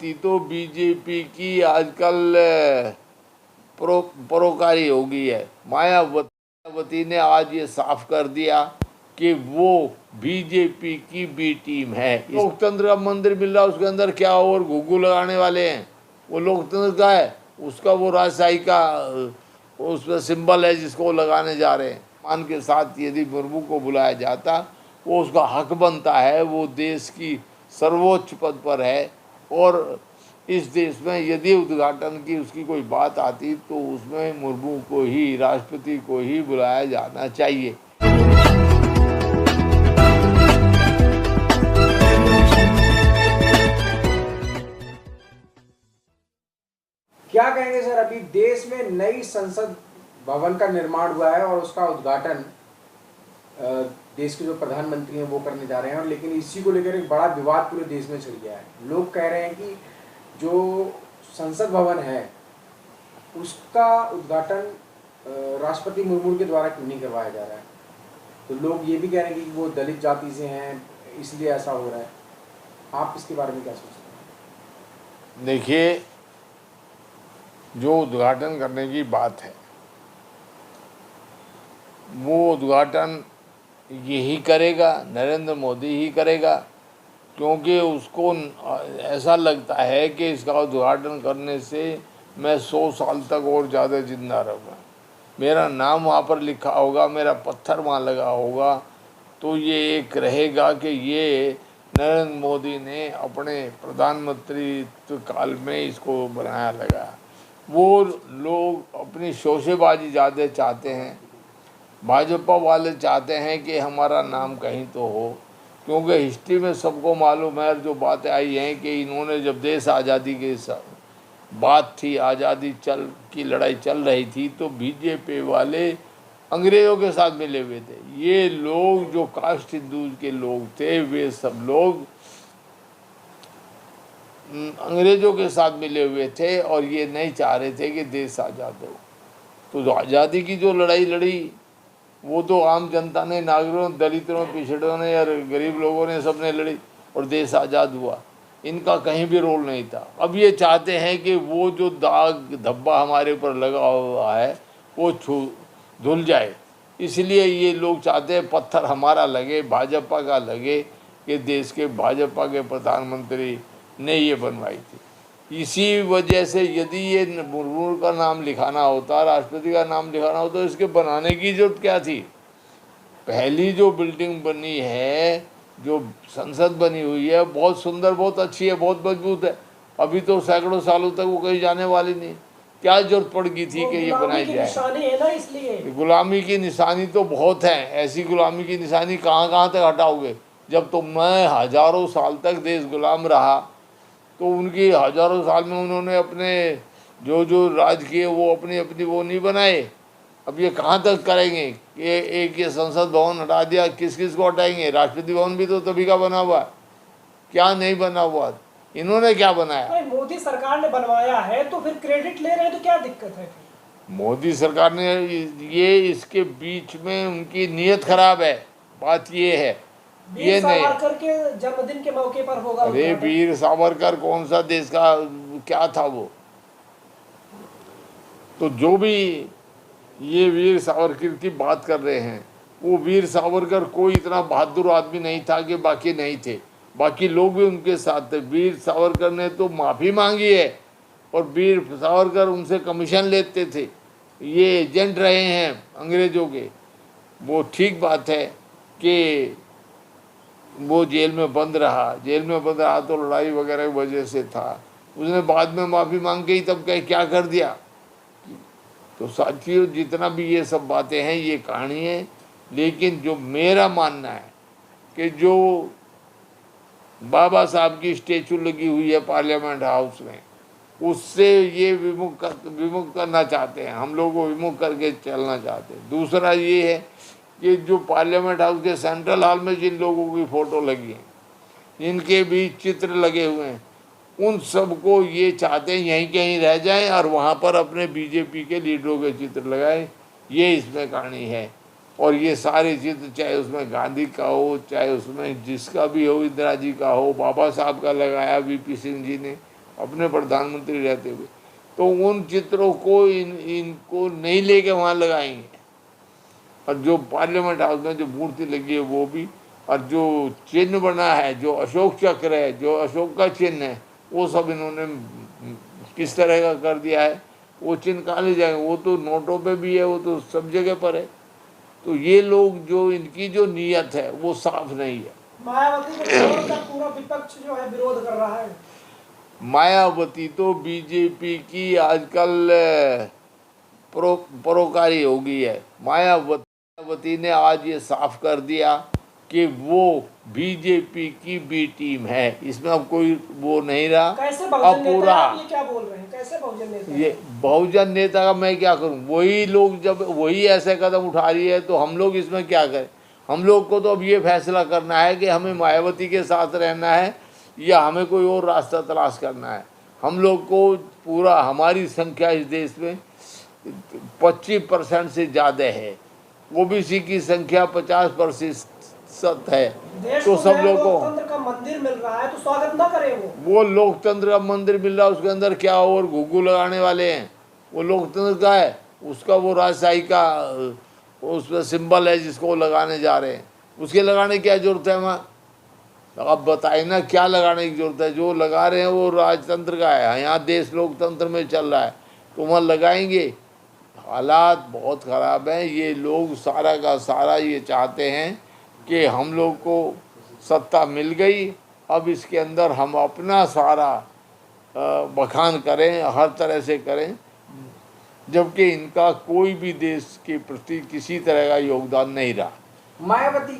मायावती तो बीजेपी की आजकल परोकारी हो गई है। मायावती ने आज ये साफ कर दिया कि वो बीजेपी की बी टीम है। लोकतंत्र का मंदिर मिल रहा है, उसके अंदर क्या और घुघू लगाने वाले हैं? वो लोकतंत्र का है, उसका वो राजशाही का उसमें सिंबल है जिसको वो लगाने जा रहे हैं। मान के साथ यदि मुर्मू को बुलाया जाता, वो उसका हक बनता है, वो देश की सर्वोच्च पद पर है। और इस देश में यदि उद्घाटन की उसकी कोई बात आती तो उसमें मुर्मू को ही, राष्ट्रपति को ही बुलाया जाना चाहिए। क्या कहेंगे सर, अभी देश में नई संसद भवन का निर्माण हुआ है और उसका उद्घाटन देश के जो प्रधानमंत्री हैं वो करने जा रहे हैं, और लेकिन इसी को लेकर एक बड़ा विवाद पूरे देश में छिड़ गया है। लोग कह रहे हैं कि जो संसद भवन है उसका उद्घाटन राष्ट्रपति मुर्मू के द्वारा क्यों नहीं करवाया जा रहा है। तो लोग ये भी कह रहे हैं कि वो दलित जाति से हैं, इसलिए ऐसा हो रहा है। आप इसके बारे में क्या सोचते हैं? देखिए, जो उद्घाटन करने की बात है वो उद्घाटन यही करेगा, नरेंद्र मोदी ही करेगा, क्योंकि उसको ऐसा लगता है कि इसका उद्घाटन करने से मैं 100 साल तक और ज़्यादा जिंदा रहूँगा, मेरा नाम वहाँ पर लिखा होगा, मेरा पत्थर वहाँ लगा होगा, तो ये एक रहेगा कि ये नरेंद्र मोदी ने अपने प्रधानमंत्रित्व काल में इसको बनाया लगा। वो लोग अपनी शोशेबाजी ज़्यादा चाहते हैं, भाजपा वाले चाहते हैं कि हमारा नाम कहीं तो हो, क्योंकि हिस्ट्री में सबको मालूम है, जो बातें आई हैं कि इन्होंने जब देश आज़ादी की बात थी, आज़ादी की लड़ाई चल रही थी, तो बीजेपी वाले अंग्रेज़ों के साथ मिले हुए थे। ये लोग जो कास्ट हिंदूज के लोग थे, वे सब लोग अंग्रेज़ों के साथ मिले हुए थे और ये नहीं चाह रहे थे कि देश आज़ाद हो। तो जो आज़ादी की जो लड़ाई लड़ी वो तो आम जनता ने, नागरिकों, दलितों, पिछड़ों ने और गरीब लोगों ने, सबने लड़ी और देश आज़ाद हुआ। इनका कहीं भी रोल नहीं था। अब ये चाहते हैं कि वो जो दाग धब्बा हमारे ऊपर लगा हुआ है वो धुल जाए, इसलिए ये लोग चाहते हैं पत्थर हमारा लगे, भाजपा का लगे कि देश के भाजपा के प्रधानमंत्री ने ये बनवाई थी। इसी वजह से यदि ये मुर्मू का नाम लिखाना होता, राष्ट्रपति का नाम लिखाना होता, तो इसके बनाने की जरूरत क्या थी? पहली जो बिल्डिंग बनी है, जो संसद बनी हुई है, बहुत सुंदर, बहुत अच्छी है, बहुत मजबूत है। अभी तो सैकड़ों सालों तक वो कहीं जाने वाली नहीं। क्या जरूरत पड़ गई थी कि ये बनाई जाए? है ना, इसलिए गुलामी की निशानी तो बहुत है। ऐसी गुलामी की निशानी कहाँ कहाँ तक हटाओगे? जब मैं हजारों साल तक देश गुलाम रहा, तो उनकी हजारों साल में उन्होंने अपने जो राज किए वो अपनी अपनी वो नहीं बनाए। अब ये कहाँ तक करेंगे? ये संसद भवन हटा दिया, किस किस को हटाएंगे? राष्ट्रपति भवन भी तो तभी का बना हुआ है, क्या नहीं बना हुआ? इन्होंने क्या बनाया? मोदी सरकार ने बनवाया है तो फिर क्रेडिट ले रहे हैं, तो क्या दिक्कत है? मोदी सरकार ने ये, इसके बीच में उनकी नीयत खराब है। बात ये है, ये नहीं। सावरकर के जन्मदिन के मौके पर होगा। अरे वीर सावरकर कौन सा देश का क्या था वो? तो जो भी ये वीर सावरकर की बात कर रहे हैं, वो वीर सावरकर कोई इतना बहादुर आदमी नहीं था कि बाकी नहीं थे, बाकी लोग भी उनके साथ थे। वीर सावरकर ने तो माफ़ी मांगी है, और वीर सावरकर उनसे कमीशन लेते थे, ये एजेंट रहे हैं अंग्रेज़ों के। वो ठीक बात है कि वो जेल में बंद रहा तो लड़ाई वगैरह की वजह से था। उसने बाद में माफ़ी मांग के ही तब क्या कर दिया। तो साथियों, जितना भी ये सब बातें हैं ये कहानी है, लेकिन जो मेरा मानना है कि जो बाबा साहब की स्टैचू लगी हुई है पार्लियामेंट हाउस में, उससे ये विमुख करना चाहते हैं, हम लोग को विमुख करके चलना चाहते हैं। दूसरा ये है कि जो पार्लियामेंट हाउस के सेंट्रल हॉल में जिन लोगों की फ़ोटो लगी है, जिनके भी चित्र लगे हुए हैं, उन सबको ये चाहते हैं यहीं कहीं रह जाएं और वहाँ पर अपने बीजेपी के लीडरों के चित्र लगाएं। ये इसमें कहानी है। और ये सारे चित्र, चाहे उसमें गांधी का हो, चाहे उसमें जिसका भी हो, इंदिरा जी का हो, बाबा साहब का लगाया वीपी सिंह जी ने, अपने प्रधानमंत्री रहते हुए, तो उन चित्रों को इनको नहीं लेके वहाँ लगाएंगे। और जो पार्लियामेंट हाउस में जो मूर्ति लगी है वो भी, और जो चिन्ह बना है, जो अशोक चक्र है, जो अशोक का चिन्ह है, वो सब इन्होंने किस तरह का कर दिया है। वो चिन्ह कहाँ ले जाएंगे? वो तो नोटों पे भी है, वो तो सब जगह पर है। तो ये लोग जो इनकी जो नीयत है वो साफ नहीं है। मायावती को छोड़कर पूरा विपक्ष जो है विरोध कर रहा है। मायावती तो बीजेपी की आजकल परोकारी हो गई है। मायावती ने आज ये साफ कर दिया कि वो बीजेपी की बी टीम है, इसमें अब कोई वो नहीं रहा। कैसे अब बहुजन नेता पूरा आप ये क्या बोल रहे हैं? कैसे बहुजन नेता? ये बहुजन नेता का मैं क्या करूं? वही लोग जब वही ऐसे कदम उठा रही है तो हम लोग इसमें क्या करें? हम लोग को तो अब ये फैसला करना है कि हमें मायावती के साथ रहना है या हमें कोई और रास्ता तलाश करना है। हम लोग को पूरा, हमारी संख्या इस देश में 25% से ज़्यादा है, ओबीसी की संख्या 50% है। देश तो को सब लोग को लोकतंत्र का मंदिर मिल रहा है तो स्वागत ना करें वो लोकतंत्र का मंदिर मिल रहा है, उसके अंदर क्या और घुघू लगाने वाले हैं? वो लोकतंत्र का है, उसका वो राजशाही का उसमें सिंबल है जिसको वो लगाने जा रहे हैं। उसके लगाने की क्या जरूरत है वहाँ? अब बताइए ना, क्या लगाने की जरूरत है? जो लगा रहे हैं वो राजतंत्र का है, यहाँ देश लोकतंत्र में चल रहा है, तो वहाँ लगाएंगे। हालात बहुत ख़राब हैं। ये लोग सारा का सारा ये चाहते हैं कि हम लोग को सत्ता मिल गई, अब इसके अंदर हम अपना सारा बखान करें, हर तरह से करें, जबकि इनका कोई भी देश के प्रति किसी तरह का योगदान नहीं रहा। मायावती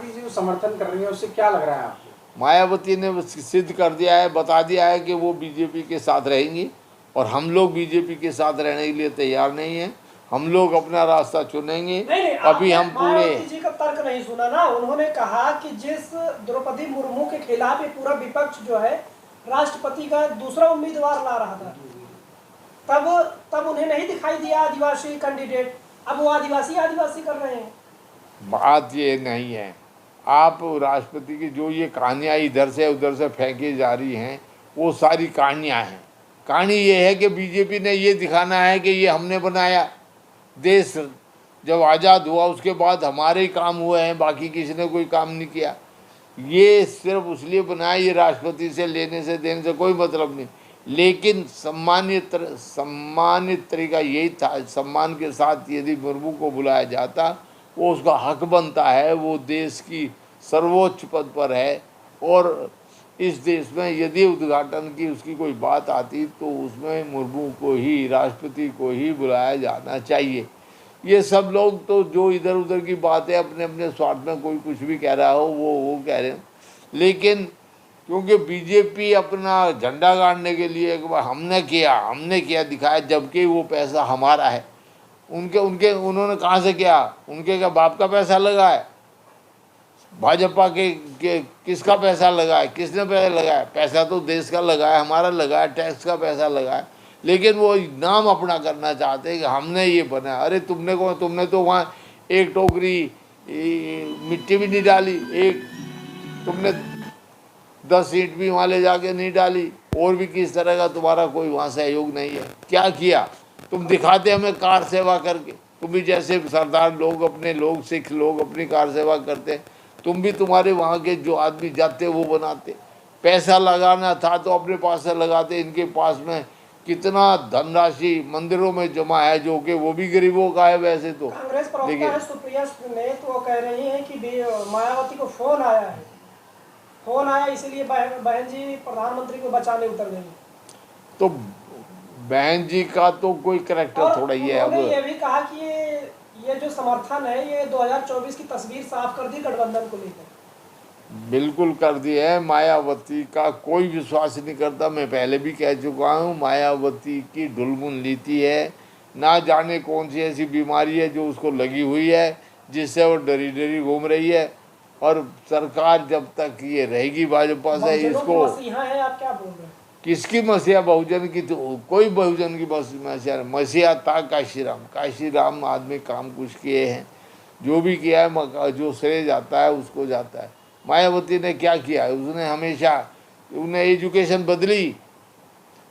जी जो समर्थन कर रही है उससे क्या लग रहा है आपको? मायावती ने सिद्ध कर दिया है, बता दिया है कि वो बीजेपी के साथ रहेंगी, और हम लोग बीजेपी के साथ रहने के लिए तैयार नहीं हैं। हम लोग अपना रास्ता चुनेंगे। नहीं, अभी हम पूरे मायावती जी का तर्क नहीं सुना ना। उन्होंने कहा कि जिस द्रौपदी मुर्मू के खिलाफ ये पूरा विपक्ष जो है राष्ट्रपति का दूसरा उम्मीदवार ला रहा था, तब उन्हें नहीं दिखाई दिया आदिवासी कैंडिडेट। अब वो आदिवासी कर रहे हैं। बात ये नहीं है, आप राष्ट्रपति की जो ये कहानियाँ इधर से उधर से फेंकी जा रही हैं, वो सारी कहानियाँ हैं। कहानी ये है कि बीजेपी ने ये दिखाना है कि ये हमने बनाया देश, जब आज़ाद हुआ उसके बाद हमारे ही काम हुए हैं, बाकी किसी ने कोई काम नहीं किया। ये सिर्फ इसलिए बनाया, ये राष्ट्रपति से लेने से देने से कोई मतलब नहीं। लेकिन सम्मानित तरीका यही था, सम्मान के साथ यदि मुर्मू को बुलाया जाता, वो उसका हक बनता है। वो देश की सर्वोच्च पद पर है, और इस देश में यदि उद्घाटन की उसकी कोई बात आती तो उसमें मुर्मू को ही, राष्ट्रपति को ही बुलाया जाना चाहिए। ये सब लोग तो जो इधर उधर की बातें अपने अपने स्वार्थ में कोई कुछ भी कह रहा हो वो कह रहे हैं, लेकिन क्योंकि बीजेपी अपना झंडा गाड़ने के लिए एक बार हमने किया दिखाया, जबकि वो पैसा हमारा है। उन्होंने कहाँ से किया? उनके क्या बाप का पैसा लगा है? भाजपा के किसका पैसा लगा है? किसने पैसा लगाया? पैसा तो देश का लगा है, हमारा लगा है, टैक्स का पैसा लगा है। लेकिन वो नाम अपना करना चाहते हैं कि हमने ये बनाया। अरे तुमने तो वहाँ एक टोकरी मिट्टी भी नहीं डाली, एक तुमने 10 ईंट भी वहाँ ले जाके नहीं डाली, और भी किस तरह का तुम्हारा कोई वहाँ सहयोग नहीं है। क्या किया? तुम दिखाते हमें कार सेवा करके। तुम भी जैसे सरदार लोग, अपने लोग, सिख लोग अपनी कार सेवा करते हैं, तुम भी तुम्हारे वहाँ के जो आदमी जाते वो बनाते। पैसा लगाना था तो अपने पास से लगाते। इनके पास में कितना धनराशि मंदिरों में जमा है, जो कि वो भी गरीबों का है वैसे तो। कांग्रेस प्रवक्ता है सुप्रिया ने तो कह रही है कि मायावती को फोन आया इसलिए बहन जी प्रधानमंत्री को बचाने उतर गई। तो बहन जी का तो कोई करैक्टर थोड़ा ही है। अब ये भी कहा कि ये जो समर्थन है ये 2024 की तस्वीर साफ कर दी गठबंधन को लेकर। बिल्कुल कर दी है। मायावती का कोई विश्वास नहीं करता। मैं पहले भी कह चुका हूँ, मायावती की ढुलमुन नीति है। ना जाने कौन सी ऐसी बीमारी है जो उसको लगी हुई है, जिससे वो डरी डरी घूम रही है। और सरकार जब तक ये रहेगी भाजपा से, इसको है। आप क्या बोल रहे हैं? किसकी मसीहा? बहुजन की तो कोई बहुजन की मसीहा था काशी राम आदमी काम कुछ किए हैं, जो भी किया है जो श्रेय जाता है उसको जाता है। मायावती ने क्या किया है? उसने हमेशा एजुकेशन बदली,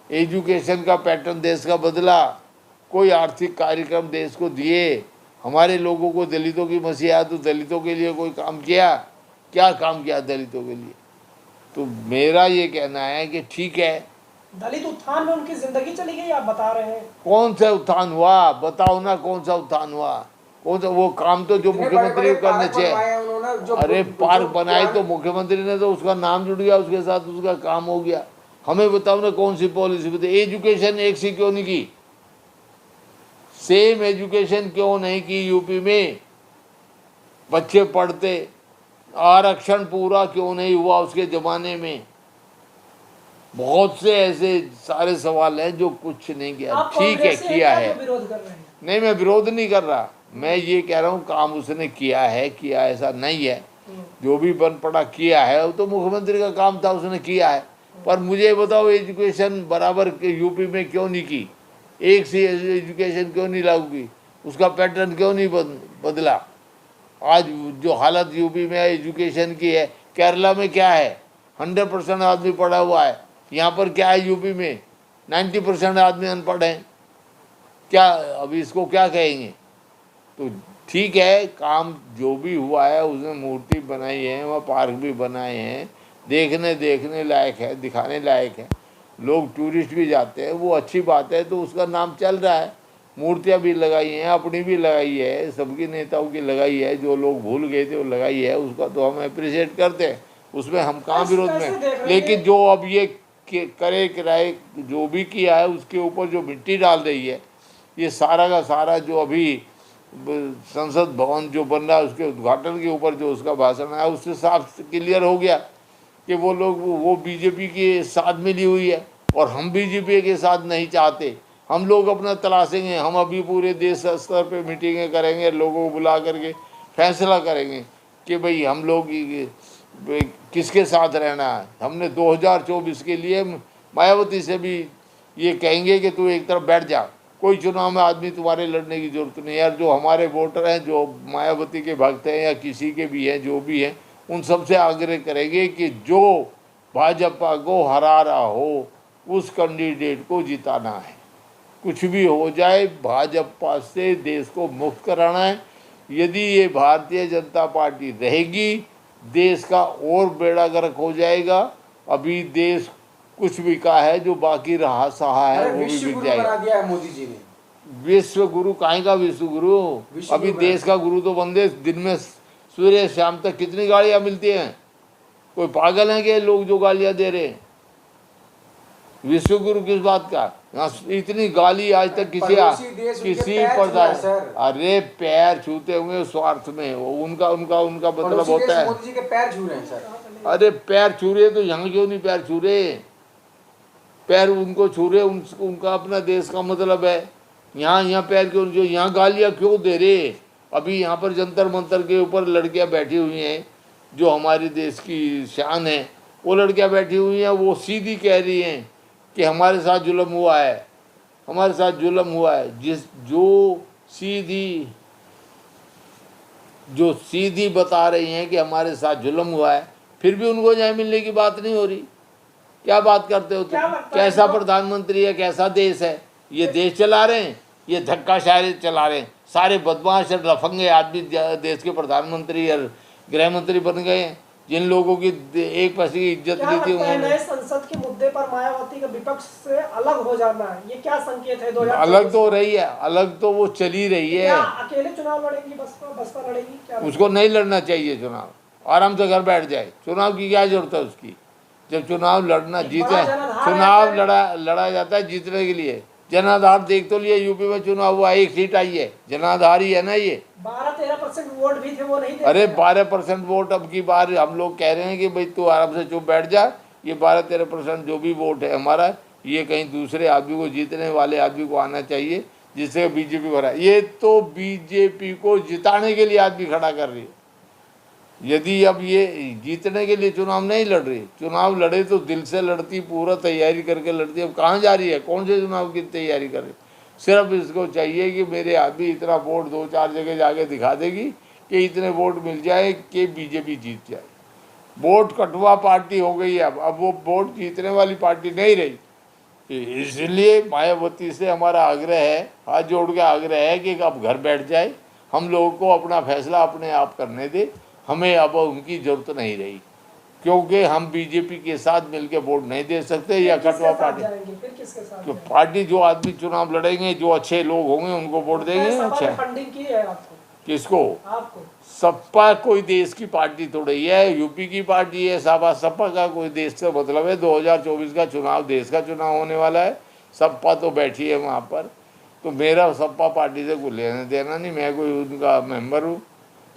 एजुकेशन का पैटर्न देश का बदला, कोई आर्थिक कार्यक्रम देश को दिए, हमारे लोगों को, दलितों की मसीहा तो दलितों के लिए कोई काम किया? क्या काम किया दलितों के लिए? तो मेरा ये कहना है कि ठीक है, दलित उत्थान में उनकी जिंदगी चली गई, आप बता रहे हैं। कौन सा उत्थान हुआ? बताओ ना, कौन सा उत्थान हुआ? कौन सा? वो काम तो जो मुख्यमंत्री को करने चाहिए। अरे पार्क बनाए तो मुख्यमंत्री ने, तो उसका नाम जुड़ गया उसके साथ, उसका काम हो गया। हमें बताओ ना कौन सी पॉलिसी बताइए। एजुकेशन एक सी क्यों नहीं की? सेम एजुकेशन क्यों नहीं की यूपी में? बच्चे पढ़ते। आरक्षण पूरा क्यों नहीं हुआ उसके ज़माने में? बहुत से ऐसे सारे सवाल हैं जो कुछ नहीं किया। ठीक है, किया है, विरोध कर रहे हैं। नहीं मैं विरोध नहीं कर रहा, मैं ये कह रहा हूँ काम उसने किया है, किया ऐसा नहीं है। जो भी बन पड़ा किया है वो तो मुख्यमंत्री का काम था, उसने किया है। पर मुझे बताओ एजुकेशन बराबर के यूपी में क्यों नहीं की? एक सी एजुकेशन क्यों नहीं लागू की? उसका पैटर्न क्यों नहीं बदला? आज जो हालत यूपी में एजुकेशन की है, केरला में क्या है? 100% आदमी पढ़ा हुआ है। यहाँ पर क्या है यूपी में? 90% आदमी अनपढ़ हैं। क्या अभी इसको क्या कहेंगे? तो ठीक है, काम जो भी हुआ है, उसने मूर्ति बनाई है, वहाँ पार्क भी बनाए हैं, देखने लायक है, दिखाने लायक है, लोग टूरिस्ट भी जाते हैं, वो अच्छी बात है। तो उसका नाम चल रहा है, मूर्तियाँ भी लगाई हैं, अपनी भी लगाई है, सबकी नेताओं की लगाई है, जो लोग भूल गए थे वो लगाई है, उसका तो हम अप्रिशिएट करते हैं, उसमें हम कहाँ विरोध में। लेकिन जो अब ये करे किराए जो भी किया है, उसके ऊपर जो मिट्टी डाल रही है, ये सारा का सारा जो अभी संसद भवन जो बन रहा है उसके उद्घाटन के ऊपर जो उसका भाषण आया, उससे साफ क्लियर हो गया कि वो लोग वो बीजेपी के साथ मिली हुई है, और हम बीजेपी के साथ नहीं चाहते। हम लोग अपना तलाशेंगे, हम अभी पूरे देश स्तर पे मीटिंगें करेंगे, लोगों को बुला करके फैसला करेंगे कि भाई हम लोग किसके साथ रहना है। हमने 2024 के लिए मायावती से भी ये कहेंगे कि तू एक तरफ बैठ जा, कोई चुनाव में आदमी तुम्हारे लड़ने की जरूरत नहीं यार। जो हमारे वोटर हैं, जो मायावती के भक्त हैं या किसी के भी हैं, जो भी हैं, उन सबसे आग्रह करेंगे कि जो भाजपा को हरा रहा हो उस कैंडिडेट को जिताना है। कुछ भी हो जाए, भाजपा से देश को मुक्त कराना है। यदि ये भारतीय जनता पार्टी रहेगी, देश का और बेड़ा गर्क हो जाएगा। अभी देश कुछ भी का है, जो बाकी रहा सहा है वो भी बिक जाएगा। बना दिया है मोदी जी ने। विश्व गुरु काहे का विश्व गुरु? अभी देश का गुरु तो बंदे दिन में सूर्य शाम तक कितनी गालियां मिलती हैं? कोई पागल हैं कि लोग जो गालियां दे रहे हैं? विश्व गुरु किस बात का? यहाँ इतनी गाली आज तक किसी प्रधान, अरे पैर छूते हुए स्वार्थ में, वो उनका मतलब होता है। मोदी जी के पैर छू रहे हैं सर। अरे पैर छू रहे तो यहाँ क्यों नहीं पैर छू रहे? पैर उनको छू रहे, उनका अपना देश का मतलब है। यहाँ पैर क्यों, जो यहाँ गालियाँ क्यों दे रहे? अभी यहाँ पर जंतर मंतर के ऊपर लड़कियाँ बैठी हुई हैं, जो हमारे देश की शान है, वो लड़कियाँ बैठी हुई हैं, वो सीधी कह रही हैं कि हमारे साथ जुल्म हुआ है, हमारे साथ जुल्म हुआ है। जो सीधी बता रही हैं कि हमारे साथ जुल्म हुआ है, फिर भी उनको न्याय मिलने की बात नहीं हो रही। क्या बात करते हो तुम? कैसा प्रधानमंत्री है, कैसा देश है? ये देश चला रहे हैं, ये धक्काशाही चला रहे हैं। सारे बदमाश और लफंगे आदमी देश के प्रधानमंत्री और गृह मंत्री बन गए हैं, जिन लोगों की एक पैसे की इज्जत नहीं थी उन्होंने। संसद के मुद्दे पर मायावती का विपक्ष से अलग हो जाना है, ये क्या संकेत है? 2024 अलग तो हो रही है, अलग तो वो चली रही है। अकेले चुनाव लड़ेगी बसपा लड़ेगी क्या? उसको नहीं लड़ना चाहिए चुनाव, आराम से घर बैठ जाए। चुनाव की क्या जरूरत है उसकी? जब चुनाव लड़ना जीते, चुनाव लड़ा जाता है जीतने के लिए। जनाधार देख तो लिया, यूपी में चुनाव हुआ, 1 सीट आई है, जनाधार ही है ना। ये 12-13% वोट भी थे, वो नहीं थे। अरे 12% वोट अब की बार हम लोग कह रहे हैं कि भाई तू आराम से चुप बैठ जा। ये 12-13% जो भी वोट है हमारा, ये कहीं दूसरे आदमी को, जीतने वाले आदमी को आना चाहिए, जिससे बीजेपी को हरा। ये तो बीजेपी को जिताने के लिए आदमी खड़ा कर रही है। यदि अब ये जीतने के लिए चुनाव नहीं लड़ रही, चुनाव लड़े तो दिल से लड़ती, पूरा तैयारी करके लड़ती। अब कहाँ जा रही है? कौन से चुनाव की तैयारी कर रही? सिर्फ इसको चाहिए कि मेरे आदमी इतना वोट 2-4 जगह जाके दिखा देगी कि इतने वोट मिल जाए कि बीजेपी जीत जाए। वोट कटवा पार्टी हो गई है अब वो वोट जीतने वाली पार्टी नहीं रही। इसलिए मायावती से हमारा आग्रह है, हाथ जोड़ के आग्रह है कि अब घर बैठ जाए, हम लोगों को अपना फैसला अपने आप करने दे, हमें अब उनकी जरूरत नहीं रही, क्योंकि हम बीजेपी के साथ मिलकर वोट नहीं दे सकते या कटवा पार्टी। फिर किसके साथ तो जाएंगे? पार्टी जो आदमी चुनाव लड़ेंगे, जो अच्छे लोग होंगे उनको वोट देंगे। सपा ने अच्छा, फंडिंग की है आपको? किसको? आपको? सपा कोई देश की पार्टी थोड़ी है, यूपी की पार्टी है। सपा का कोई देश से मतलब है? 2024 का चुनाव देश का चुनाव होने वाला है, सपा तो बैठी है वहाँ पर। तो मेरा सपा पार्टी से कोई लेना देना नहीं, मैं कोई उनका मेंबर हूँ,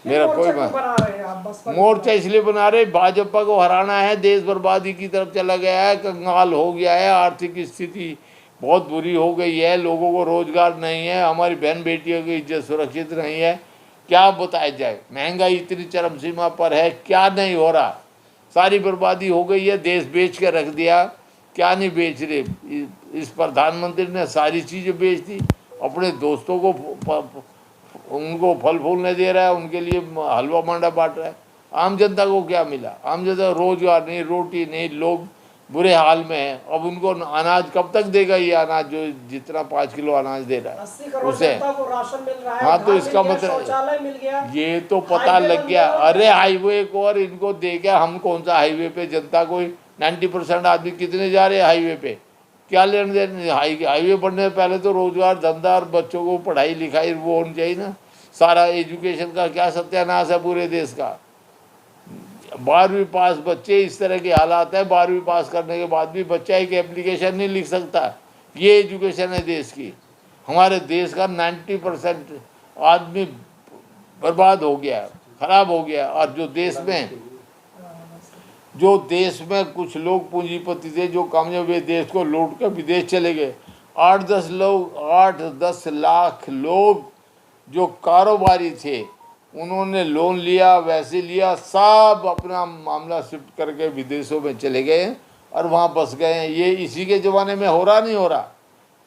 मेरा कोई मोर्चा क्यों बना रहे हैं आप? बसपा मोर्चा इसलिए बना रहे, भाजपा को हराना है, देश बर्बादी की तरफ चला गया है, कंगाल हो गया है, आर्थिक स्थिति बहुत बुरी हो गई है, लोगों को रोजगार नहीं है, हमारी बहन बेटियों की इज्जत सुरक्षित नहीं है। क्या बताया जाए, महंगाई इतनी चरम सीमा पर है, क्या नहीं हो रहा, सारी बर्बादी हो गई है, देश बेच के रख दिया। क्या नहीं बेच रहे, इस प्रधानमंत्री ने सारी चीज़ें बेच दी, अपने दोस्तों को उनको फल फूल नहीं दे रहा है, उनके लिए हलवा मांडा बांट रहा है। आम जनता को क्या मिला? आम जनता रोजगार नहीं, रोटी नहीं, लोग बुरे हाल में हैं। अब उनको अनाज कब तक देगा? ये अनाज जो जितना 5 किलो अनाज दे रहा है 80 करोड़ उसे। जनता को राशन मिल रहा है, हाँ, तो धान इसका मिल गया, मतलब शौचालय मिल गया, ये तो पता हाईवे लग बन गया। गया। अरे हाईवे को और इनको दे गया, हम कौन सा हाईवे पे जनता को 90% आदमी कितने जा रहे हैं हाईवे पे? क्या लेने देने? हाईवे बनने से पहले तो रोजगार, धंधा और बच्चों को पढ़ाई लिखाई वो होनी चाहिए ना। सारा एजुकेशन का क्या सत्यानाश है पूरे देश का। 12वीं पास बच्चे, इस तरह के हालात है, 12वीं पास करने के बाद भी बच्चा एक एप्लीकेशन नहीं लिख सकता। ये एजुकेशन है देश की। हमारे देश का 90% आदमी बर्बाद हो गया, खराब हो गया। और जो देश में कुछ लोग पूंजीपति थे जो कामयाब हुए, देश को लूट कर विदेश चले गए। 8-10 लाख लोग जो कारोबारी थे, उन्होंने लोन लिया, वैसे लिया, सब अपना मामला शिफ्ट करके विदेशों में चले गए और वहाँ बस गए हैं। ये इसी के ज़माने में हो रहा नहीं हो रहा?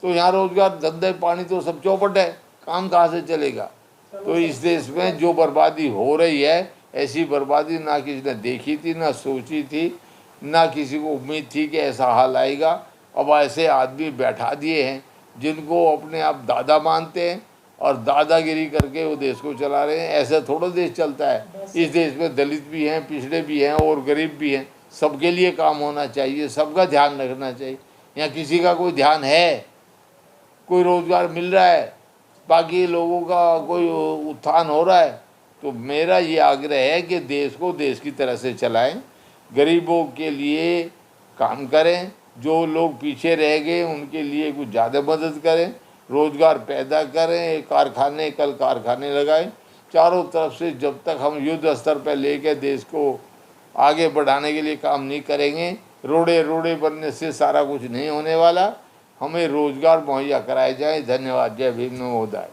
तो यहाँ रोजगार, धंधे पानी तो सब चौपट है, काम कहाँ से चलेगा? तो इस देश में जो बर्बादी हो रही है, ऐसी बर्बादी ना किसी ने देखी थी, ना सोची थी, ना किसी को उम्मीद थी कि ऐसा हाल आएगा। अब ऐसे आदमी बैठा दिए हैं जिनको अपने आप दादा मानते हैं और दादागिरी करके वो देश को चला रहे हैं। ऐसा थोड़ा देश चलता है। इस देश में दलित भी हैं, पिछड़े भी हैं और गरीब भी हैं। सबके लिए काम होना चाहिए, सबका ध्यान रखना चाहिए। यहाँ किसी का कोई ध्यान है? कोई रोजगार मिल रहा है? बाकी लोगों का कोई उत्थान हो रहा है? तो मेरा ये आग्रह है कि देश को देश की तरह से चलाएं, गरीबों के लिए काम करें, जो लोग पीछे रह गए उनके लिए कुछ ज़्यादा मदद करें, रोजगार पैदा करें, कारखाने कल कारखाने लगाएं। चारों तरफ से जब तक हम युद्ध स्तर पर लेकर देश को आगे बढ़ाने के लिए काम नहीं करेंगे, रोड़े बनने से सारा कुछ नहीं होने वाला। हमें रोजगार मुहैया कराए जाए। धन्यवाद। जय भीम, नमो बुद्धाय।